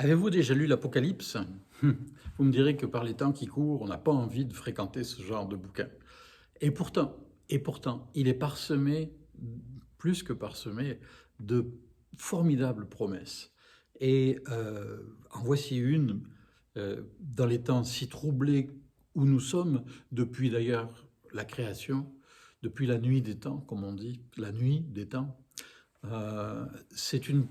Avez-vous déjà lu l'Apocalypse? Vous me direz que par les temps qui courent, on n'a pas envie de fréquenter ce genre de bouquin. Et pourtant, il est parsemé, plus que parsemé, de formidables promesses. Et en voici une, dans les temps si troublés où nous sommes, depuis d'ailleurs la création, depuis la nuit des temps, comme on dit, la nuit des temps. C'est une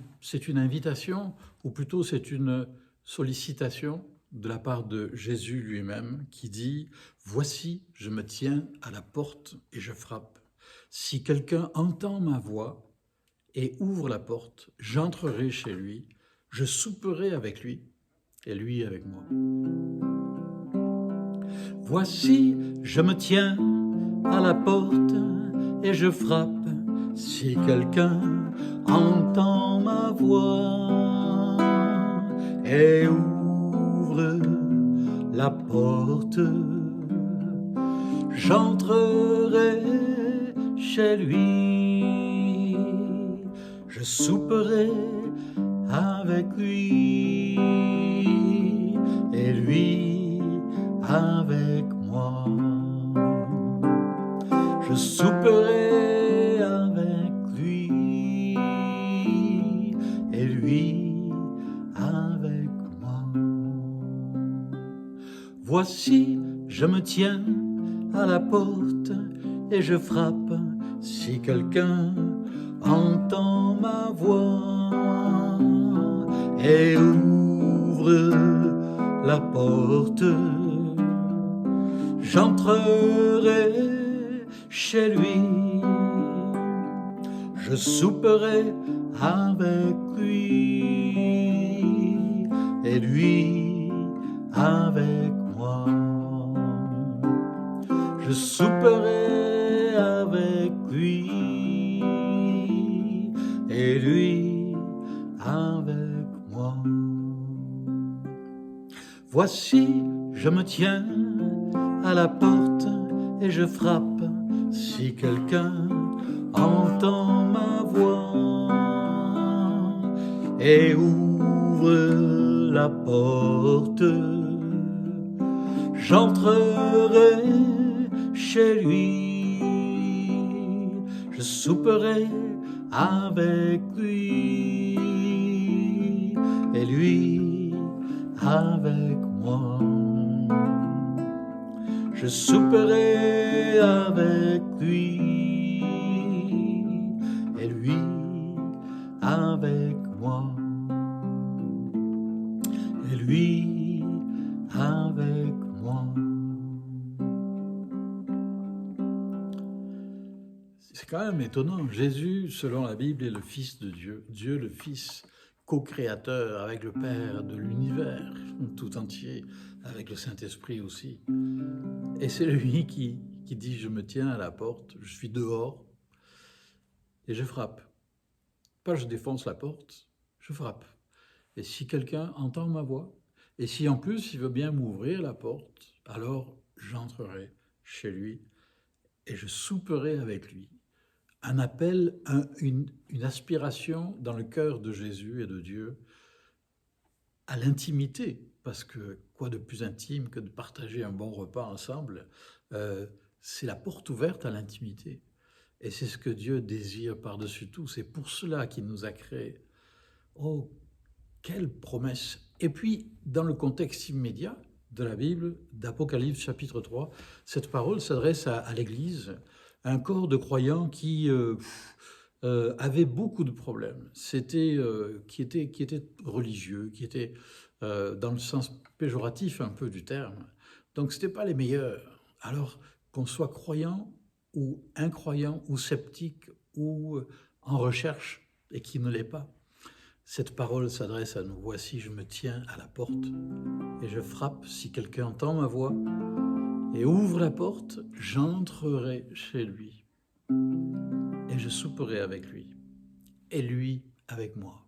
invitation, ou plutôt c'est une sollicitation de la part de Jésus lui-même qui dit: Voici, je me tiens à la porte et je frappe. Si quelqu'un entend ma voix et ouvre la porte, j'entrerai chez lui, je souperai avec lui et lui avec moi. Voici, je me tiens à la porte et je frappe. Si quelqu'un entend ma voix et ouvre la porte, j'entrerai chez lui, je souperai avec lui et lui avec moi. Je souperai avec lui et lui avec moi. Voici, je me tiens à la porte et je frappe. Si quelqu'un entend ma voix et ouvre la porte, j'entrerai chez lui, je souperai avec lui et lui avec moi. Je souperai avec lui et lui avec moi. Voici, je me tiens à la porte et je frappe. Si quelqu'un entend ma voix et ouvre la porte, j'entrerai chez lui, je souperai avec lui et lui avec moi. Je souperai avec lui et lui avec moi. Et lui avec moi. C'est quand même étonnant. Jésus, selon la Bible, est le Fils de Dieu. Dieu le Fils, co-créateur avec le Père de l'univers tout entier, avec le Saint-Esprit aussi. Et c'est lui qui dit: je me tiens à la porte, je suis dehors et je frappe. Pas je défonce la porte, je frappe. Et si quelqu'un entend ma voix, et si en plus il veut bien m'ouvrir la porte, alors j'entrerai chez lui et je souperai avec lui. Un appel, une aspiration dans le cœur de Jésus et de Dieu à l'intimité, parce que quoi de plus intime que de partager un bon repas ensemble, c'est la porte ouverte à l'intimité. Et c'est ce que Dieu désire par-dessus tout, c'est pour cela qu'il nous a créés. Oh, quelle promesse! Et puis, dans le contexte immédiat de la Bible, d'Apocalypse chapitre 3, cette parole s'adresse à l'Église, à un corps de croyants qui avait beaucoup de problèmes, qui était religieux, qui était dans le sens péjoratif un peu du terme. Donc, ce n'était pas les meilleurs. Alors, qu'on soit croyant ou incroyant ou sceptique ou en recherche et qui ne l'est pas, cette parole s'adresse à nous. Voici, je me tiens à la porte et je frappe. Si quelqu'un entend ma voix et ouvre la porte, j'entrerai chez lui et je souperai avec lui et lui avec moi.